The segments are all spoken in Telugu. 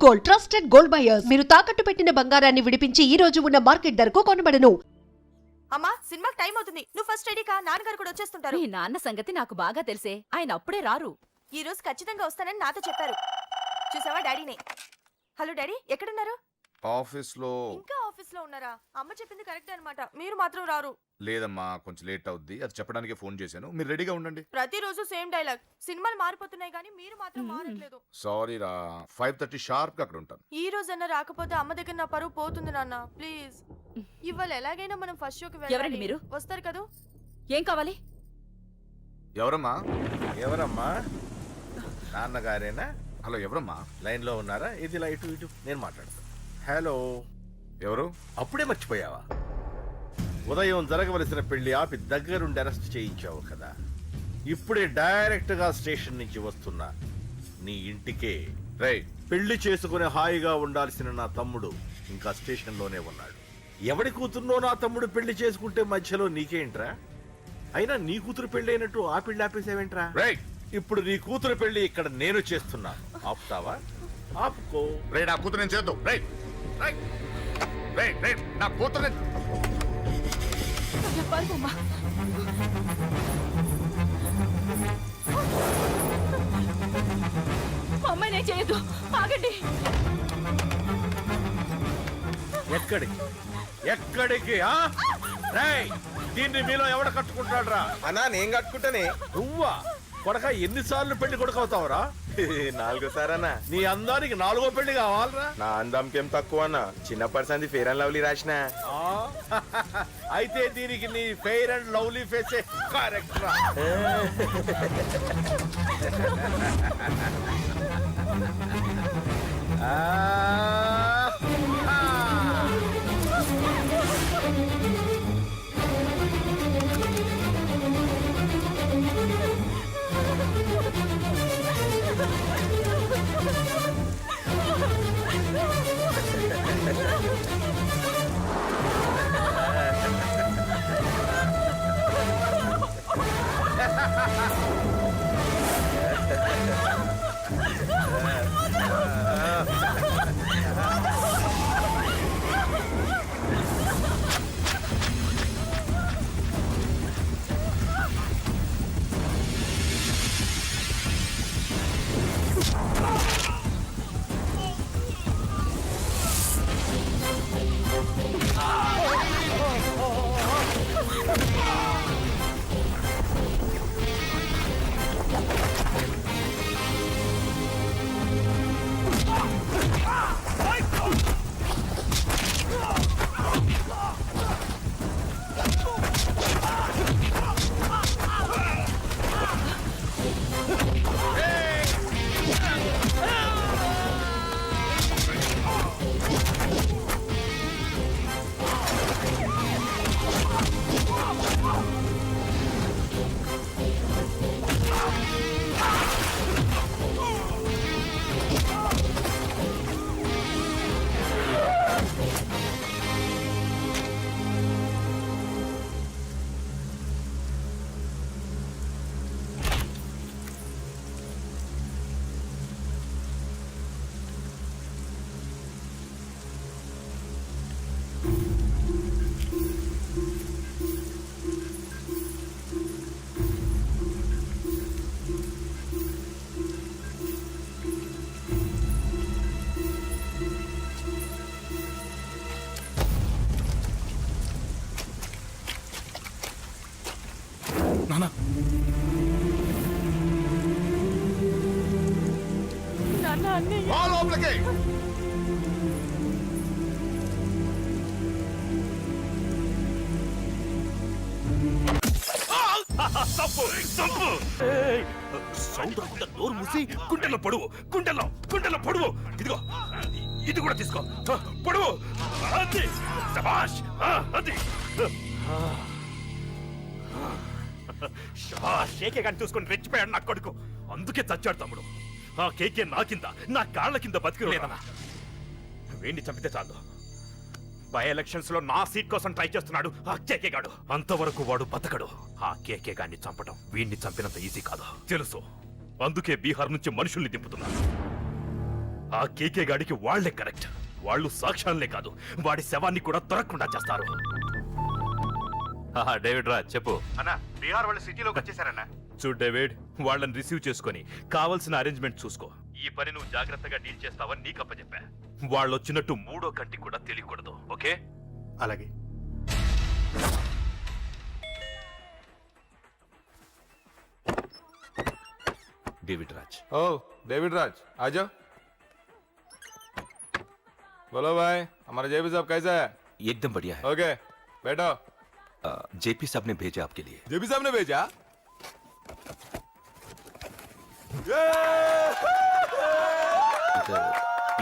Gold, trusted gold buyers. మీరు తాకట్టు పెట్టిన బంగారాన్ని విడిపించి ఈ రోజు ఉన్న మార్కెట్ ధరకు కొనబడను. అమ్మా, సినిమాకి టైం అవుతుంది. నువ్వు ఫస్ట్ రెడీ కా, నాన్నగారు కూడా వచ్చేస్తుంటారు. మీ నాన్న సంగతి నాకు బాగా తెలిసే. ఆయన అప్పుడే రారు. ఈ రోజు ఖచ్చితంగా వస్తానని నాతో చెప్పారు. చూసావా డాడీనే. హలో డాడీ, ఎక్కడున్నారు? ఆఫీస్ లో. ఇంకా ఆఫీస్ లో ఉన్నారా? అమ్మ చెప్పింది కరెక్టే అన్నమాట. మీరు మాత్రం రారు. లేదమ్మా, కొంచెం లేట్ అవుద్ది. అది చెప్పడానికి ఫోన్ చేశాను. మీరు రెడీగా ఉండండి. ప్రతిరోజు సేమ్ డైలాగ్. సినిమాలు మారిపోతున్నాయి కానీ మీరు మాత్రం మారట్లేదు. సారీ రా, 5:30 షార్ప్ గా అక్కడ ఉంటాను. ఈ రోజన్నా రాకపోతే అమ్మ దగ్గర నా పరువు పోతుంది నాన్న. ప్లీజ్ ఇవాళ ఎలాగైనా మనం ఫస్ట్ షోకి ఎవరండి వెళ్ళాలి. మీరు? వస్తారు కదా? ఏం కావాలి? ఎవరమ్మా? ఎవరమ్మా? నాన్నగారేనా? హలో, ఎవరమ్మా? లైన్ లో ఉన్నారా? ఇది లైట్ ఇటు నేను మాట్లాడతాను. హలో. ఎవరు? అప్పుడే మర్చిపోయావా? ఉదయం జరగవలసిన పెళ్లి ఆపి దగ్గరుండి అరెస్ట్ చేయించావు కదా. ఇప్పుడే డైరెక్ట్ గా స్టేషన్ నుంచి వస్తున్నా నీ ఇంటికే. రేయ్, పెళ్లి చేసుకుని హాయిగా ఉండాల్సిన నా తమ్ముడు ఇంకా స్టేషన్ లోనే ఉన్నాడు. ఎవడి కూతుర్నో నా తమ్ముడు పెళ్లి చేసుకుంటే మధ్యలో నీకేంట్రా? అయినా నీ కూతురు పెళ్లి అయినట్టు ఆ పెళ్లి ఆపేసావేంట్రా? రేయ్, ఇప్పుడు నీ కూతురు పెళ్లి ఇక్కడ నేను చేస్తున్నా. ఆపుతావా? ఆపుకో. రే, నా కూతురు నేను చేద్దాం. రేయ్ రేయ్ రేయ్ రేయ్, నా కూతురు అమ్మాయినే చేయొద్దు, ఆగండి. ఎక్కడికి ఎక్కడికి? రేయ్, దీన్ని మీలో ఎవడ కట్టుకుంటాడు రా? అన్నా నేను కట్టుకుంటానే. నువ్వా? కొడక ఎన్నిసార్లు పెళ్లి కొడుకవుతావురా? 4 సారన్నా. నీ అందానికి 4గో పెళ్లి కావాలరా? నా అందంకేం తక్కువ అన్న. చిన్నప్పటి సంది ఫేర్ అండ్ లవ్లీ రాసిన. అయితే దీనికి నీ ఫెయిర్ అండ్ లవ్లీ ఫేసే కరెక్ట్ రా. లోపలికి. సౌండ్ రాకుండా నోరు మూసి గుండెల్లో పొడువు, గుండెల్లో పొడువు. ఇదిగో ఇది కూడా తీసుకో, పొడువు. అది శభాష్, అది శభాష్. కేకే గాని చూసుకొని రెచ్చిపోయాడు నా కొడుకు. అందుకే చచ్చాడు తమ్ముడు. ఆ కేకే నా కింద, నా కాళ్ళ కింద బతికి లేదన్నా. వీడిని చంపితే చాలు. బై ఎలక్షన్స్ లో నా సీట్ కోసం ట్రై చేస్తున్నాడు ఆ కేకే గాడు. అంతవరకు వాడు బతకడు. ఆ కేకే గాన్ని చంపడం వీడిని చంపినంత ఈజీ కాదు తెలుసు. అందుకే బీహార్ నుంచి మనుషుల్ని దింపుతున్నారు. ఆ కేకే గాడికి వాళ్లే కరెక్ట్. వాళ్ళు సాక్ష్యాలనే కాదు, వాడి శవాన్ని కూడా దొరకకుండా చేస్తారు. డేవిడ్ రా చెప్పు. అన్న బీహార్ వాళ్ళు సిటీలోకి వచ్చేసారన్న. చూడు డేవిడ్, వాళ్ళని రిసీవ్ చేసుకొని కావాల్సిన అరేంజ్మెంట్ చూసుకో. ఈ పని నువ్వు జాగ్రత్తగా డీల్ చేస్తావని నీకు అప్పచెప్పా. వాళ్ళు వచ్చినట్టు మూడో కంటి కూడా తెలియకూడదు, ఓకే? అలాగే. డేవిడ్ రాజ్. ओ डेविड राज आ जाओ. बोलो भाई, हमारा जेपी साहब कैसा है? एकदम बढ़िया है। ओके बैठो. जेपी साहब ने भेजा आपके लिए। जेपी साहब ने भेजा?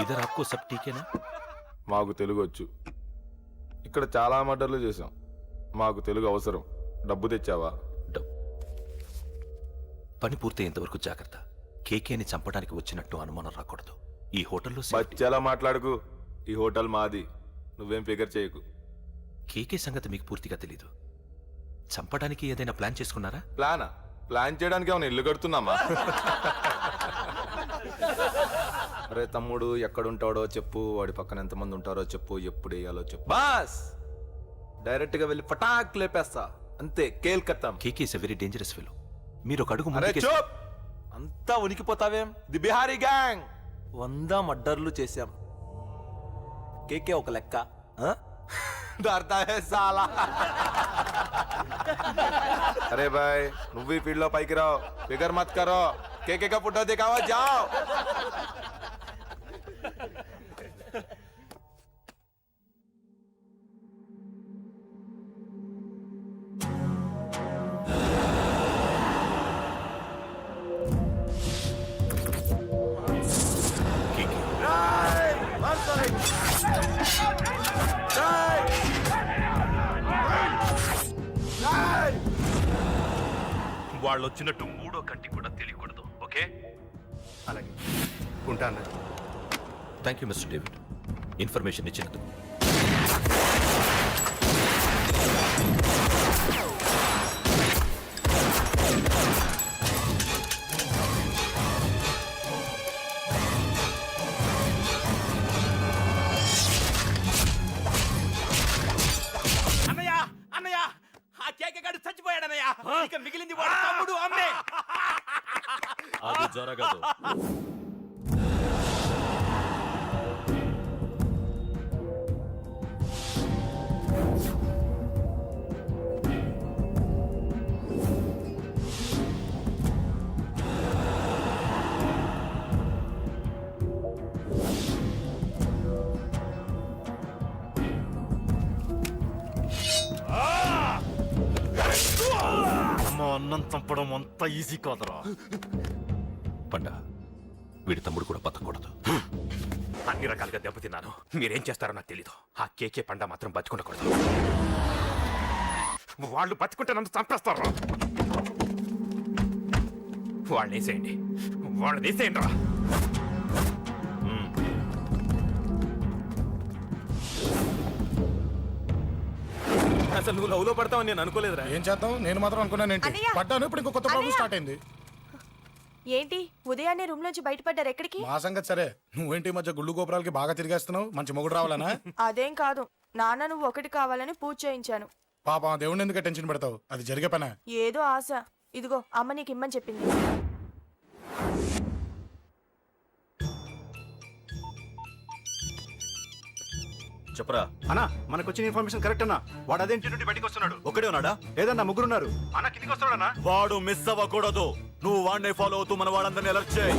इधर आपको सब ठीक है ना? మాకు తెలుగు వచ్చు. ఇక్కడ చాలా మర్డర్లు చేసాం. మాకు తెలుగు అవసరం. డబ్బు తెచ్చావా? పని పూర్తయ్యేంత వరకు జాగ్రత్త. కేకేని చంపడానికి వచ్చినట్టు అనుమానం రాకూడదు. ఈ హోటల్లో బచ్చాలా మాట్లాడుకు. ఈ హోటల్ మాది. నువ్వేం ఫిగర్ చేయకు. కేకే సంగతి మీకు పూర్తిగా తెలీదు. చంపడానికి ఏదైనా ప్లాన్ చేసుకున్నారా? ప్లానా? ప్లాన్ చేయడానికి ఏమైనా ఇల్లు కడుతున్నామా? అరే తమ్ముడు, ఎక్కడుంటాడో చెప్పు, వాడి పక్కన ఎంతమంది ఉంటారో చెప్పు, ఎప్పుడు వేయాలో చెప్పు. బాస్ డైరెక్ట్ గా వెళ్ళి ఫటాక్ లేపేస్తా, అంతే. కేల్ కత్తాం. KK is a very dangerous fellow. మీరు ఒక అడుగు అరే ముందుకేసి- చూప్, అంతా ఉనికిపోతావేం? ది బిహారీ గ్యాంగ్ 100 మర్డర్లు చేశాం. కేకే ఒక లెక్క. డర్తా హై సాలా. అరే భాయ్, నువ్వు ఈ ఫీల్డ్ లో పైకి రావు. ఫిగర్ మత్ కరో. కేకే కా ఫోటో దిखाओ, जाओ. వాళ్ళు వచ్చినట్టు మూడో కంటి కూడా తెలియకూడదు, ఓకే? అలాగే ఉంటాను. Thank you mister David, information ఇచ్చినందుకు. అన్నయ్య, అన్నయ్య, ఆ కేకే గాడు చచ్చిపోయాడన్నయ్య. ఇక మిగిలింది వాడు తమ్ముడు, అమ్మే. అది జరగదు. అన్నం చంపడం అంత ఈజీ కాదురా. పండ, వీడి తమ్ముడు కూడా బతకూడదు. అన్ని రకాలుగా దెబ్బతిన్నాను. మీరేం చేస్తారో నాకు తెలీదు. ఆ కేకే పండ మాత్రం బతికుండకూడదు. వాళ్ళు బతికుంటే నన్ను చంపేస్తారు. వాళ్ళని వేసేయండి, వాళ్ళని వేసేయండి రా. అసలు నువ్వు లవ్ లో పడతావని నేను అనుకోలేదురా. ఏం చేద్దాం, నేను మాత్రం అనుకున్నానేంటి. అన్నయ్య! పడ్డాను, ఇప్పుడు ఇంకో కొత్త ప్రాబ్లం అన్నయ్య! స్టార్ట్ అయింది. ఏంటి ఉదయాన్నే రూమ్ నుంచి బయటపడ్డారు? ఎక్కడికి? మా సంగతి సరే, నువ్వేంటి ఈ మధ్య గుళ్ళు గోపురాలకి బాగా తిరిగేస్తున్నావు. మంచి మొగుడు రావాలనా? అదేం కాదు నాన్న, నువ్వు ఒకటి కావాలని పూజ చేయించాను. పాపం ఆ దేవుడిని ఎందుకు టెన్షన్ పెడతావు? అది జరిగే పనే. ఏదో ఆశ. ఇదిగో అమ్మ నీకు ఇమ్మని చెప్పింది. చెప్పరా. అన్నా మనకు వచ్చిన ఇన్ఫర్మేషన్ కరెక్ట్ అన్నా. వాడు అదేంటి నుండి బయటకు వస్తున్నాడు. ఒకడే ఉన్నాడా? లేదన్నా ముగ్గురున్నారు. అన్న కిందికి వస్తాడన్నా. వాడు మిస్ అవ్వకూడదు. నువ్వు వాడిని ఫాలో అవుతూ మన వాళ్ళందరినీ అలర్ట్ చేయి.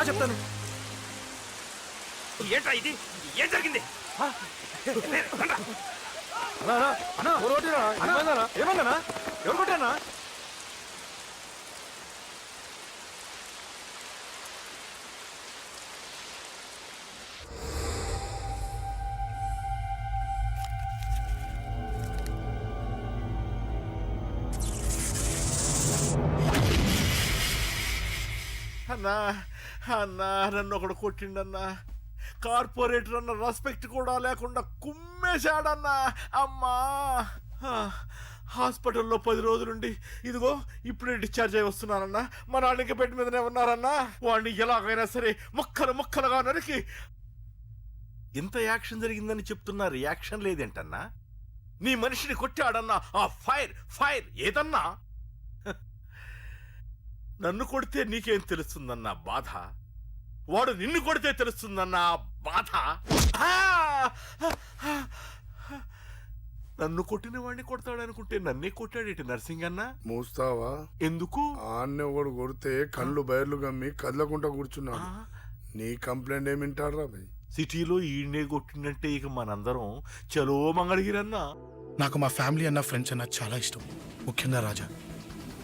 చెప్తాను. ఏంట్రా ఇది? ఏం జరిగింది? ఏమన్నా ఎవరు కొట్టానా? అన్నా అన్నా నన్ను ఒకడు కొట్టిండన్నా. కార్పొరేటర్ అన్న రెస్పెక్ట్ కూడా లేకుండా కుమ్మేశాడన్నా. అమ్మా హాస్పిటల్లో 10 రోజులుండి ఇదిగో ఇప్పుడే డిశ్చార్జ్ అయి వస్తున్నానన్నా. మా నాన్న ఇంకా బెడ్ మీదనే ఉన్నారన్నా. వాడిని ఎలాగైనా సరే ముక్కలు ముక్కలుగా నరికి. ఇంత యాక్షన్ జరిగిందని చెప్తున్నా, రియాక్షన్ లేదేంటన్నా? నీ మనిషిని కొట్టాడన్నా. ఆ ఫైర్ ఫైర్ ఏదన్నా? నన్ను కొడితే నీకేం తెలుస్తుందన్నా బాధ, వాడు నిన్ను కొడితే తెలుస్తుందన్నా బాధ. నన్ను కొట్టిన వాడిని కొడతాడనుకుంటే నన్నే కొట్టాడేటి నర్సింగ్ అన్నా. మూస్తావా? ఎందుకు? ఆన్నే ఒకడు కొడితే కళ్ళు బయర్లు గమ్మి కదలకుండా కూర్చున్నాడు. నీ కంప్లైంట్ ఏమింటాడ్రా భయ్? సిటీలో ఈయనే కొట్టిందంటే ఇక మనందరం చలో మంగళగిరన్నా. నాకు మా ఫ్యామిలీ అన్న ఫ్రెండ్స్ అన్న చాలా ఇష్టం, ముఖ్యంగా రాజా.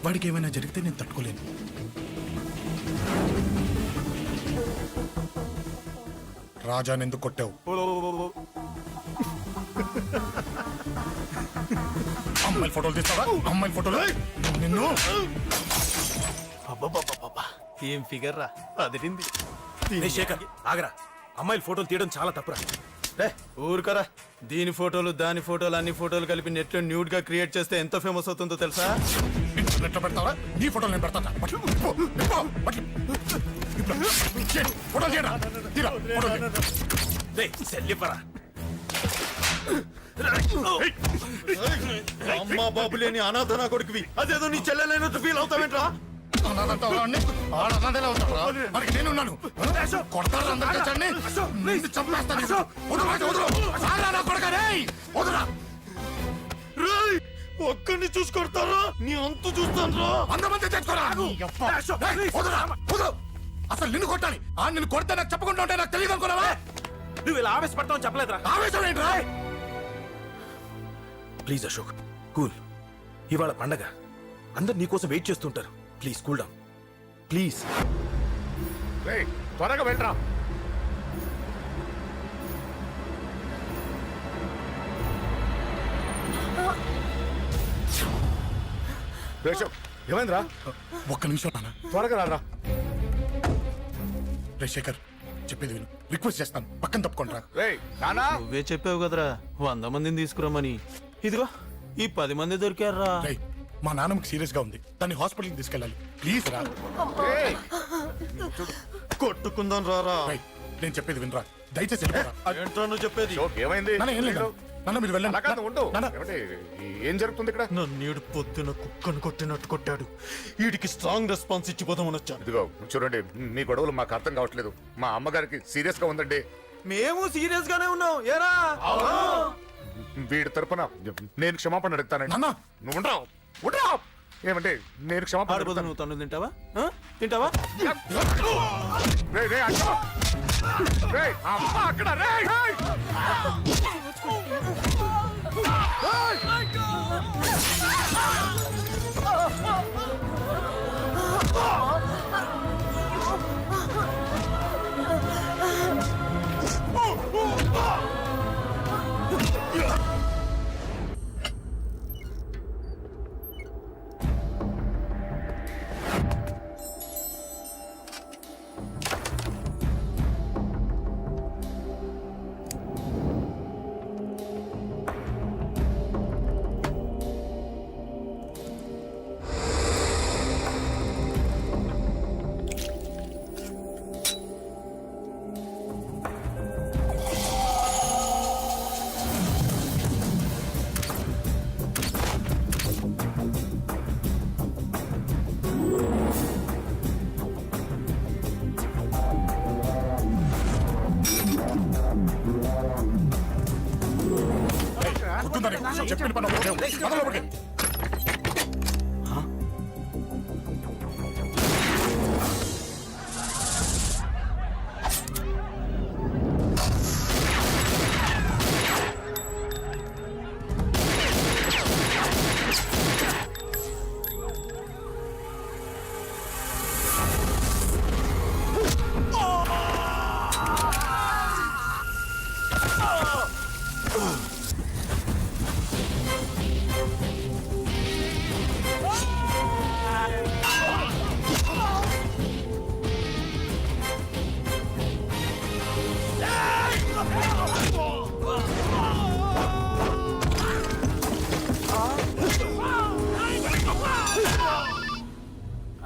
వాడికి ఏమైనా జరిగితే నేను తట్టుకోలేను. రాజాని ఎందుకు కొట్టావు? అమ్మాయిల ఫోటోలు తీస్తావా? అమ్మాయిల ఫోటోలు నిన్ను. ఏం ఫిగర్ రా అదిరింది. శేఖర్ ఆగరా, అమ్మాయిల ఫోటోలు తీయడం చాలా తప్పురా. ఊరుకరా, దీని ఫోటోలు దాని ఫోటోలు అన్ని ఫోటోలు కలిపి నెట్ లో న్యూడ్ గా క్రియేట్ చేస్తే ఎంత ఫేమస్ అవుతుందో తెలుసా? ఇంటర్నెట్ లో పెడతావా? నీ ఫోటోలు నేను పెడతా. అమ్మా బాబు లేని అనాథ నా కొడుకువి, అదేదో నీ చెల్లెలైనట్టు ఫీల్ అవుతావేంట్రా? నేనున్నాను. కొడతారు అందరికీ చంపేస్తాను. ఒక్కడిని చూసి కొడతారా? నీ అంతు చూస్తాను. అంతమంది తెచ్చుకోరా. అసలు నిన్ను కొట్టాలి. నిన్ను కొడితే నాకు చెప్పకుండా ఉంటే నాకు తెలియదు అనుకున్నావా? నువ్వు ఇలా ఆవేశపడతావు చెప్పలేదురా. ఆవేశం ఏంట్రా? Please Ashok, cool. ఇవాళ పండగ, అందరు నీకోసం వెయిట్ చేస్తుంటారు. Please cool down please. త్వరగా వెళ్ళరా. ఏమైందిరా? ఒక్క నిమిషం నాన్న, త్వరగా రారా. రే శేఖర్, చెప్పేది విను. రిక్వెస్ట్ చేస్తాను, పక్కన తప్పుకుంటారా. నువ్వే చెప్పావు కదరా 100 మందిని తీసుకురమ్మని. ఇదిగో ఈ 10 మంది దొరికారా. మా నాన్నకి సీరియస్ గా ఉంది, దాన్ని హాస్పిటల్కి తీసుకెళ్ళాలి. ప్లీజ్ రా. కొట్టుకుందాం రారా. నేను చెప్పేది వినరా, దయచేసి వెళ్ళిపోరా. ఏంట్రా నువ్వు చెప్పేది? ఏమైంది? నాన్న, ఏం లేదు నాన్న, మీరు వెళ్ళండి. నాన్న, ఏం జరుగుతుంది ఇక్కడ? నన్ను పొద్దున కుక్కను కొట్టినట్టు కొట్టాడు. వీడికి స్ట్రాంగ్ రెస్పాన్స్ ఇచ్చిపోదామని వచ్చాను. ఇదిగో చూడండి, మీ గొడవలు మాకు అర్థం కావట్లేదు. మా అమ్మగారికి సీరియస్ గా ఉందండి. మేము సీరియస్ గానే ఉన్నాం. ఏరా వీడి తరపున నేను క్షమాపణ అడుగుతానండి. నాన్న. నువ్వు ఉండరావు, ఉండరావు. ఏమంటే నేను క్షమాపణ ఆడిపోతా. అడుగుతాను. నువ్వు తను తింటావా? తింటావా? రేయ్, రేయ్, అక్కడ. రేయ్, అమ్మ అక్కడ. రేయ్, రేయ్. చెప్పిన పని ఒకటే. పద లోపలికి.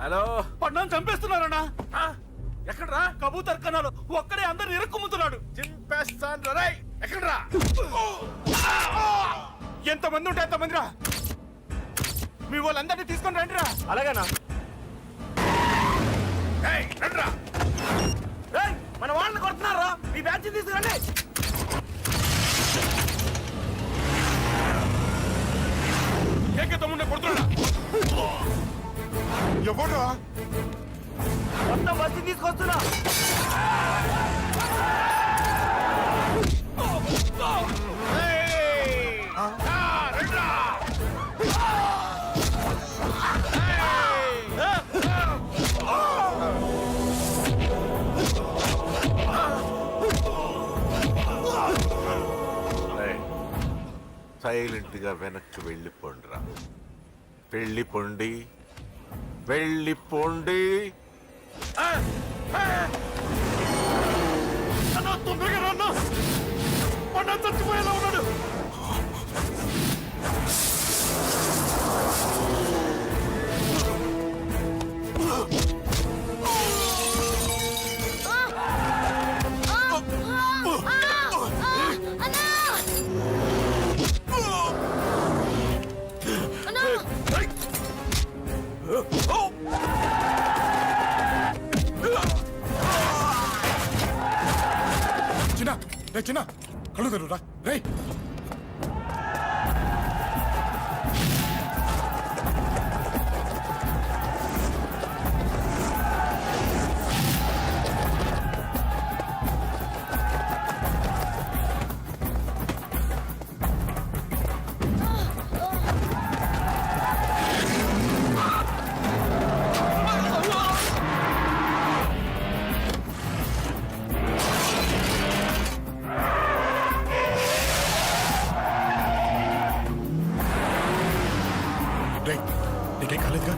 హలో, పడ్డాను చంపేస్తున్నారన్నా. ఎక్కడ్రా? కబూతర్ కన్నాలు ఒక్కడే అందరు ఇరుక్కుమ్ముతున్నాడు. చింపేస్తాను రేయ్. ఎక్కడ్రా? ఎంతమంది ఉంటే ఎంతమంది రా. మీ వాళ్ళందరినీ తీసుకొని రండి రా. అలాగేనా? ఏయ్, రండ్రా. మన వాళ్ళని కొడుతున్నారా? మీ బ్యాచ్ తీసుకురండి. తమ్ముడిని కొడుతున్నాడా? ఎవడ్రా? మొత్తం బస్సు తీసుకొస్తున్నా. సైలెంట్ గా వెనక్కి వెళ్ళిపోండిరా. వెళ్ళిపోండి, వెళ్ళిపోండి. తొందరగా రన్నా, పడ్డా చచ్చిపోయేలా ఉన్నాడు. చిన్న కళ్ళు తెరురా రే. నీకేం కాలేదుగా?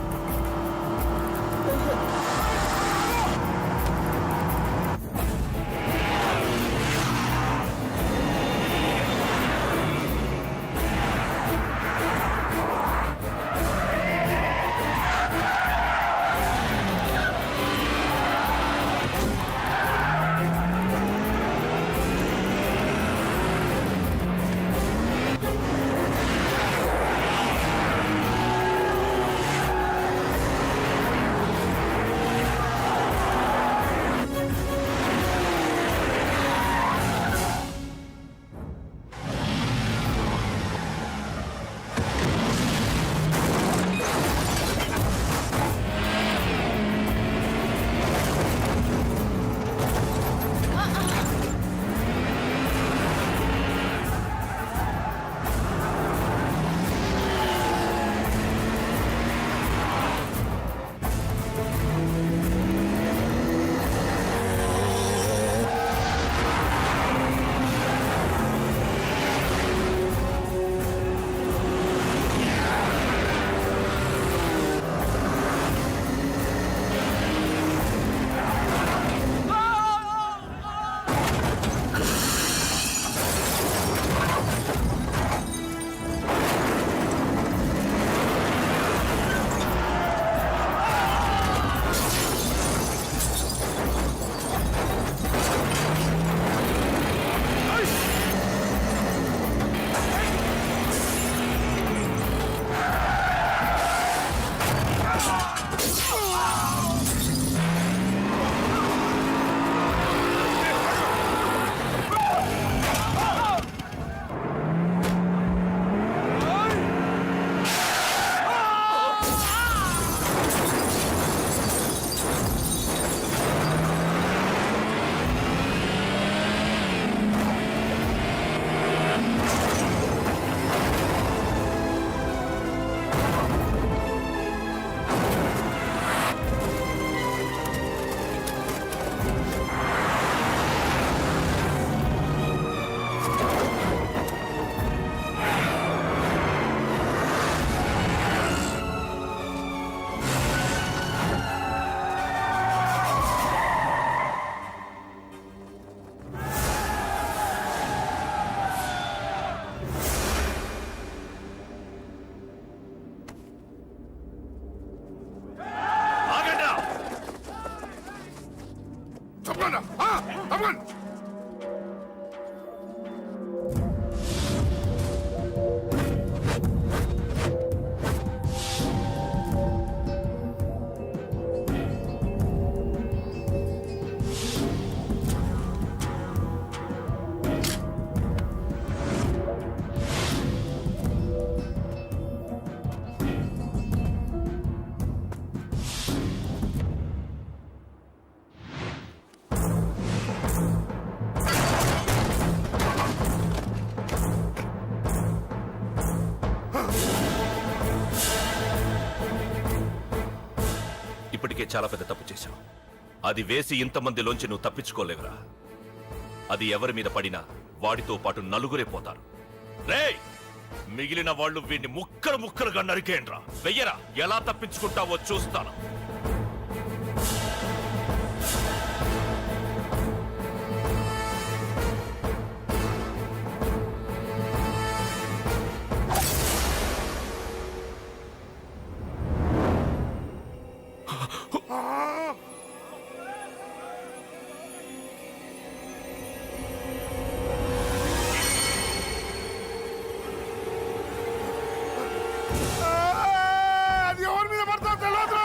కేకే చాలా పెద్ద తప్పు చేశావు. అది వేసి ఇంతమందిలోంచి నువ్వు తప్పించుకోలేవురా. అది ఎవరి మీద పడినా వాడితో పాటు నలుగురే పోతారు. రేయ్, మిగిలిన వాళ్ళు వీడిని ముక్కలు ముక్కలుగా నరికేయండ్రా. వెయ్యరా, ఎలా తప్పించుకుంటావో చూస్తాను. అది ఎవరి మీద పడతా తెలియదు.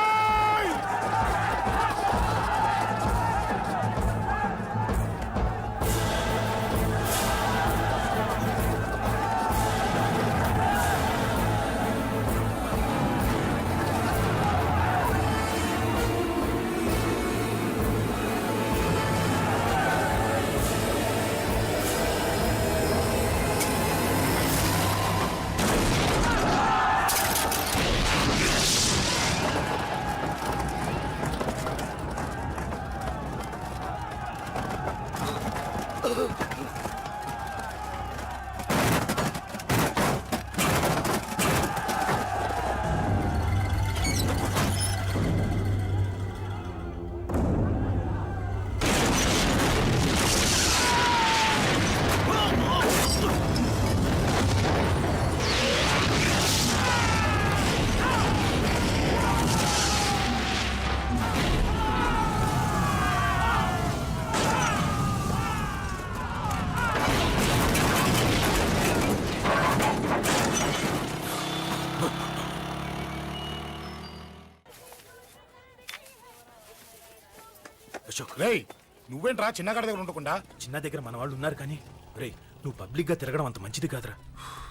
అశోక్, రేయ్ నువ్వేంట్రా చిన్నగాడి దగ్గర ఉండకుండా? చిన్న దగ్గర మన వాళ్ళు ఉన్నారు కానీ రేయ్, నువ్వు పబ్లిక్ గా తిరగడం అంత మంచిది కాదురా.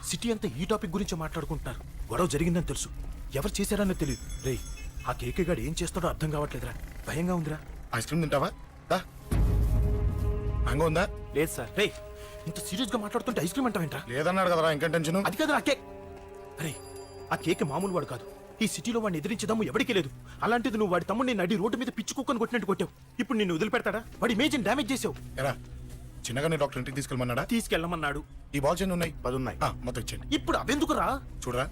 సిటీ అంతా ఈ టాపిక్ గురించి మాట్లాడుకుంటున్నారు. గొడవ జరిగిందని తెలుసు, ఎవరు చేశారన్నో తెలియదు. రేయ్, ఆ కేకే గాడు ఏం చేస్తాడో అర్థం కావట్లేదురా. భయంగా ఉందిరా. ఐస్ క్రీమ్ తింటావా? దా. మ్యాంగో ఉందా? లేదు సార్. రేయ్, ఇంత సీరియస్ గా మాట్లాడుతుంటే ఐస్ క్రీమ్ అంటావేంట్రా? లేదన్నాడు కదరా, ఇంకా టెన్షన్. అది కాదు ఆ కేక్. అరే, ఆ కేక్ మామూలు వాడు కాదు. ఈ సిటీలో వాడిని ఎదిరించదమ్ము ఎవరికీ లేదు. అలాంటిది నువ్వు వాడి తమ్ముడిని నడి రోడ్డు మీద పిచ్చి కుక్కను కొట్టినట్టు కొట్టావు. ఇప్పుడు నిన్ను వదిలిపెడతాడా? వాడి ఇమేజ్ని డ్యామేజ్ చేసావు. ఎరా చిన్నగానే డాక్టర్ ఇంటికి తీసుకెళ్ళమన్నాడా? తీసుకెళ్ళమన్నాడు. ఈ బాల్స్ ఎన్ని ఉన్నాయి? 10 ఉన్నాయి. మొత్తం ఇచ్చేయండి. ఇప్పుడు అవెందుకురా? చూడరా,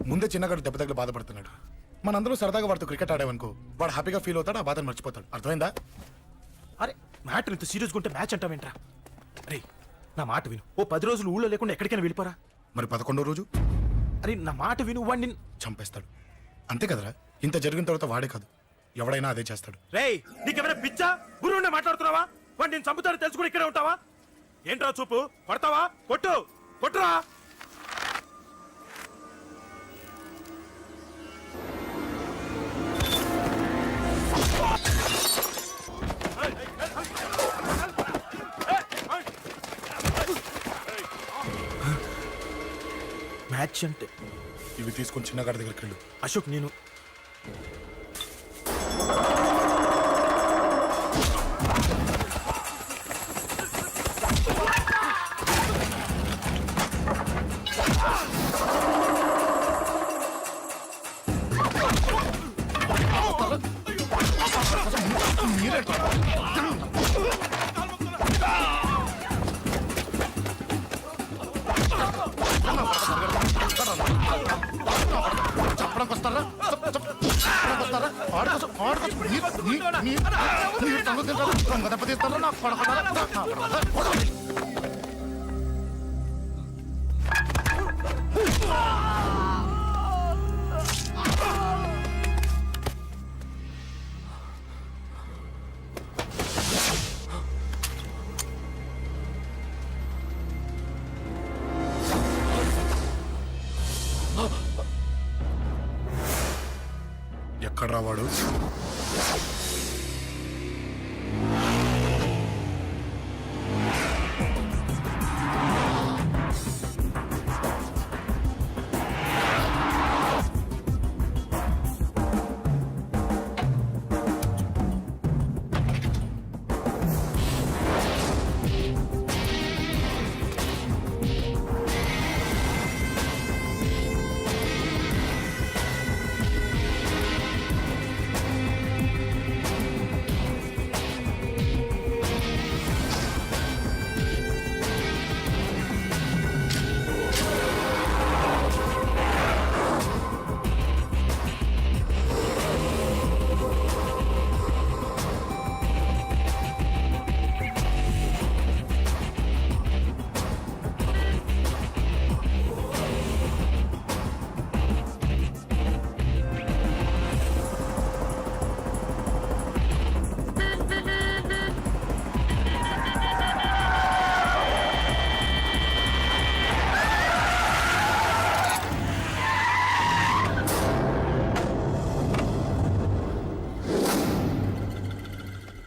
ముందే చిన్నగాడు దెబ్బ తగిలి బాధపడుతున్నాడు. మనందరూ సరదాగా వాడితో క్రికెట్ ఆడామనుకో, వాడు హ్యాపీగా ఫీల్ అవుతాడు, ఆ బాధను మర్చిపోతాడు. అర్థమైందా? అరే, మ్యాటర్ ఇంత సీరియస్గా ఉంటే మ్యాచ్ అంటావేంట్రా? అరే, నా మాట విను. ఓ 10 రోజులు ఊళ్ళో లేకుండా ఎక్కడికైనా వెళ్ళిపోరా. మరి 11వ రోజు అరే, నా మాట విను. వాడిని చంపేస్తాడు. అంతే కదరా? ఇంత జరిగిన తర్వాత వాడే కాదు, ఎవడైనా అదే చేస్తాడు. రేయ్, నీకేమైనా పిచ్చా? గురువునే మాట్లాడుతున్నావా? వాడు నేను చంపుతాను తెలుసుకుని ఇక్కడే ఉంటావా? ఏంట్రా చూపు? కొడతావా? కొట్టు, కొట్టురా. మ్యాచ్ అంటే ఇవి తీసుకొని చిన్నగాడి దగ్గరికి వెళ్ళు. అశోక్, నేను చెప్పడానికి వస్తారా? చెప్పడానికి వస్తారా? ఆడుకోసం దెబ్బతీస్తారా? నాకు పడకుండా ఎక్కడ రావాడు?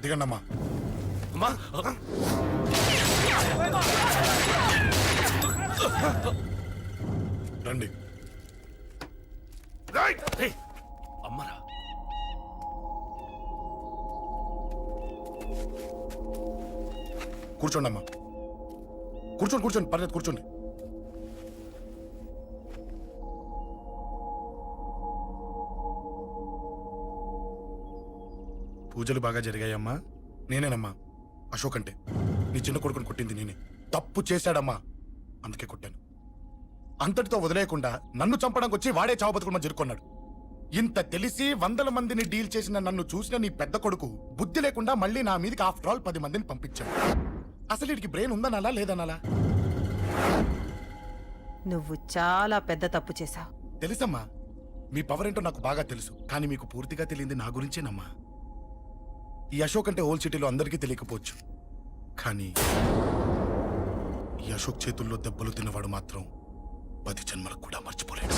దిగండమ్మా. అమ్మా రండి. రేయ్, అమ్మరా కూర్చోండి అమ్మా. కూర్చోండి పర్లేదు కూర్చోండి. పూజలు బాగా జరిగాయమ్మా. నేనేనమ్మా అశోక్ అంటే. నీ చిన్న కొడుకుని కొట్టింది నేనే. తప్పు చేశాడమ్మా, అందుకే కొట్టాను. అంతటితో వదిలేయకుండా నన్ను చంపడానికి వచ్చి వాడే చావు బతుకుని జరుపుకున్నాడు. ఇంత తెలిసి 100 మందిని డీల్ చేసిన నన్ను చూసిన నీ పెద్ద కొడుకు బుద్ధి లేకుండా మళ్ళీ నా మీదకి ఆఫ్టర్ ఆల్ 10 మందిని పంపించాడు. అసలు వీడికి బ్రెయిన్ ఉందనాలా లేదనాలా? నువ్వు చాలా పెద్ద తప్పు చేశావు. తెలుసమ్మా, మీ పవర్ ఏంటో నాకు బాగా తెలుసు. కానీ మీకు పూర్తిగా తెలియంది నా గురించేనమ్మా. ఈ అశోక్ అంటే ఓల్డ్ సిటీలో అందరికీ తెలియకపోవచ్చు, కానీ ఈ అశోక్ చేతుల్లో దెబ్బలు తిన్నవాడు మాత్రం 10 జన్మలకు కూడా మర్చిపోలేడు.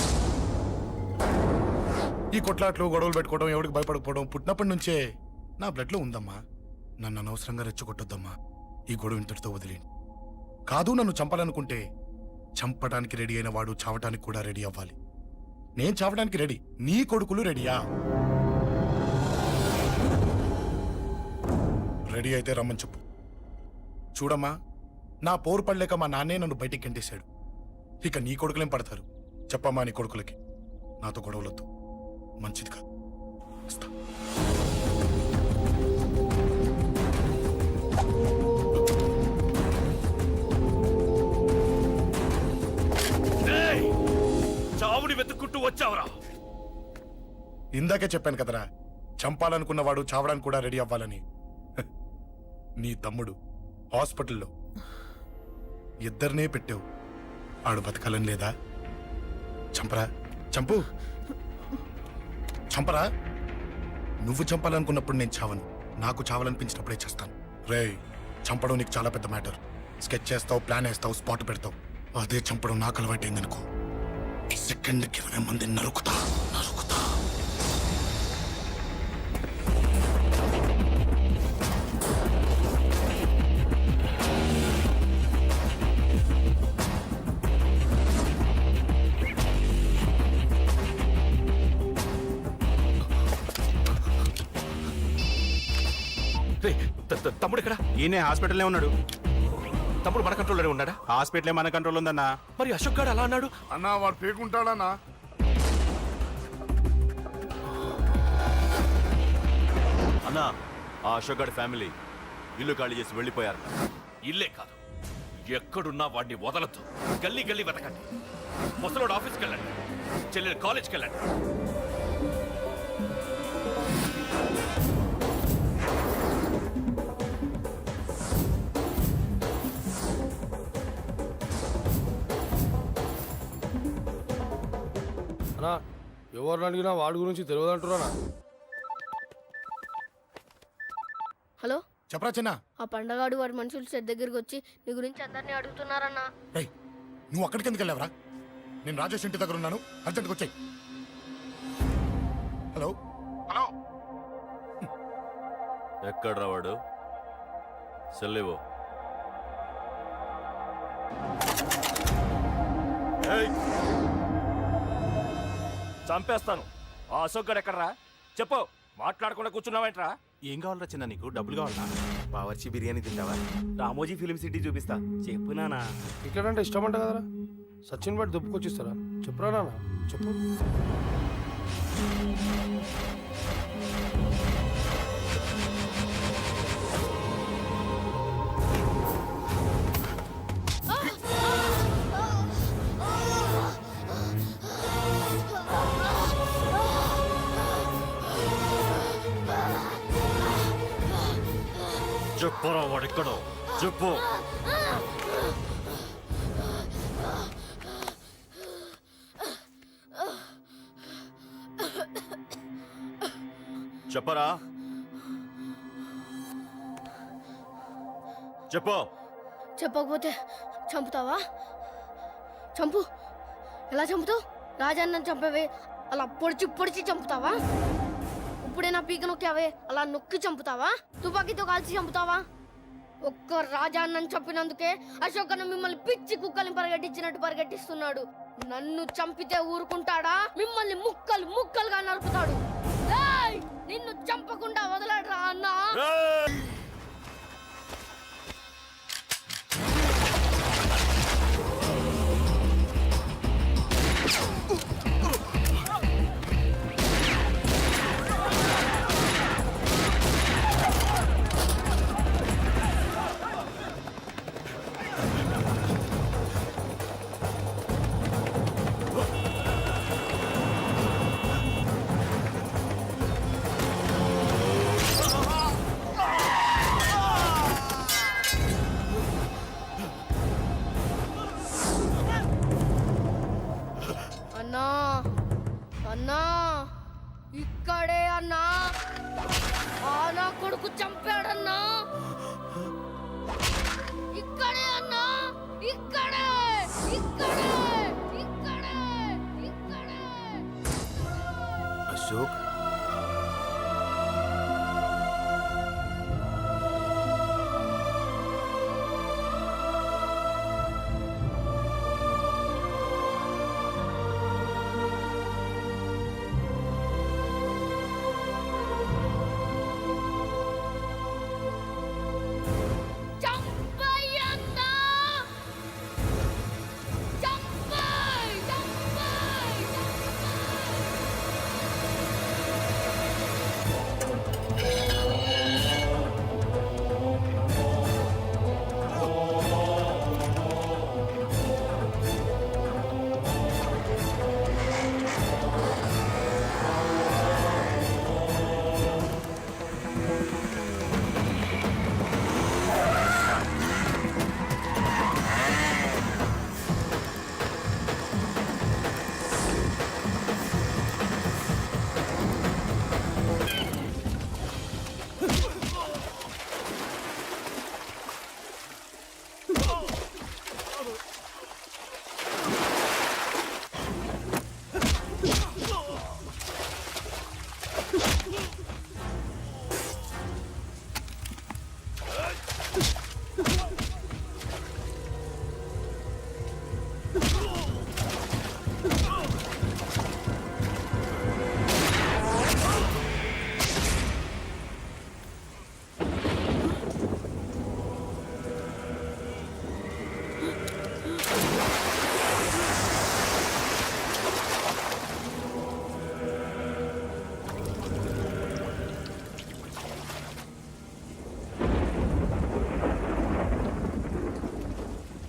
ఈ కొట్లాట్లు గొడవలు పెట్టుకోవడం, ఎవరికి భయపడకపోవడం పుట్టినప్పటి నుంచే నా బ్లడ్ లో ఉందమ్మా. నన్ను అనవసరంగా రెచ్చగొట్టొద్దమ్మా. ఈ గొడవ ఇంతటితో వదిలేండి. కాదు, నన్ను చంపాలనుకుంటే చంపడానికి రెడీ అయిన వాడు చావటానికి కూడా రెడీ అవ్వాలి. నేను చావడానికి రెడీ, నీ కొడుకులు రెడీయా? రెడీ అయితే రమ్మని చెప్పు. చూడమ్మా, నా పోరు పడలేక మా నాన్నే నన్ను బయటికి గంటేశాడు. ఇక నీ కొడుకులేం పడతారు? చెప్పమ్మా నీ కొడుకులకి నాతో గొడవలొద్దు, మంచిది కాదు. వస్తా. రేయ్, చావుని వెతుక్కుంటూ వచ్చావురా. ఇందాకే చెప్పాను కదరా, చంపాలనుకున్నవాడు చావడానికి కూడా రెడీ అవ్వాలని. హ, నీ తమ్ముడు హాస్పిటల్లో ఇద్దరినే పెట్టావు. ఆడు బతకాలని లేదా? చంపరా, చంపు, చంపరా. నువ్వు చంపాలనుకున్నప్పుడు నేను చావను, నాకు చావాలనిపించినప్పుడే చేస్తాను. రేయ్, చంపడం నీకు చాలా పెద్ద మ్యాటర్. స్కెచ్ చేస్తావు, ప్లాన్ వేస్తావు, స్పాట్ పెడతావు. అదే చంపడం నాకు అలవాటైందనుకో, సెకండ్కి 20 మందిని నరుకుతా. రేయ్, తమ్ముడు ఎక్కడ? ఈయనే హాస్పిటల్లో ఉన్నాడు. తమ్ముడు మన కంట్రోల్లోనే ఉన్నాడా? హాస్పిటలే మన కంట్రోల్ ఉందన్నా. మరి అశోక్ గాడు అలా అన్నాడు. అన్నా వాడు పేకుంటాడన్నా. అన్నా, ఆ అశోక్ గారి ఫ్యామిలీ ఇల్లు ఖాళీ చేసి వెళ్ళిపోయారు. ఇల్లే కాదు, ఎక్కడున్నా వాడిని వదలొద్దు. గల్లీ గల్లీ వెతకండి. ముసలోడు ఆఫీస్కి వెళ్ళండి, చెల్లెలు కాలేజ్కి వెళ్ళండి. అన్నా, ఎవరిని అడిగినా వాడి గురించి తెలియదంటున్నా. హలో, చెప్పరా చిన్న. ఆ పండగాడు వాడి మనుషులు సెట్ దగ్గరికి వచ్చి నీ గురించి అందరినీ అడుగుతున్నారన్నా. రేయ్, నువ్వు అక్కడికి ఎందుకు వెళ్ళావరా? నేను రాజేష్ ఇంటి దగ్గర ఉన్నాను, అర్జెంట్గా వచ్చాయి. హలో హలో, ఎక్కడ్రా వాడు? సెల్లివో. చంపేస్తాను. ఆ అశోక్ గడు ఎక్కడరా? చెప్పు. మాట్లాడకుండా కూర్చున్నావేంట్రా? ఏం కావాలరా చిన్న నీకు? డబ్బులు కావాలా? బావర్చి బిర్యానీ తింటావా? రామోజీ ఫిలిం సిటీ చూపిస్తా. చెప్పు నానా. ఇక్కడంటే ఇష్టం అంట కదరా, సచిన్ బట్టి దుప్పుకొచ్చిస్తారా? చెప్పురా నాన్న, చెప్పు. చెప్పరా వాడెక్కడో చెప్పు. చెప్పరా, చెప్పు. చెప్పకపోతే చంపుతావా? చంపు. ఎలా చంపుతావు? రాజాన్నని చంపవే అలా పొడిచి పొడిచి చంపుతావా? ఇప్పుడే నా పీక నొక్కావే అలా నొక్కి చంపుతావా తుపాకీతో కాల్చి చంపుతావా ఒక్క రాజా అన్నని చంపినందుకే అశోక్ అన్న మిమ్మల్ని పిచ్చి కుక్కల్ని పరిగెట్టించినట్టు పరిగెట్టిస్తున్నాడు నన్ను చంపితే ఊరుకుంటాడా మిమ్మల్ని ముక్కలు ముక్కలుగా నరుకుతాడు ఏయ్! నిన్ను చంపకుండా వదలడరా అన్నా అన్నా అన్నా ఇక్కడే అన్నా ఆ నా కొడుకు చంపాడన్నా ఇక్కడే అన్నా ఇక్కడే ఇక్కడే ఇక్కడే ఇక్కడే అశోక్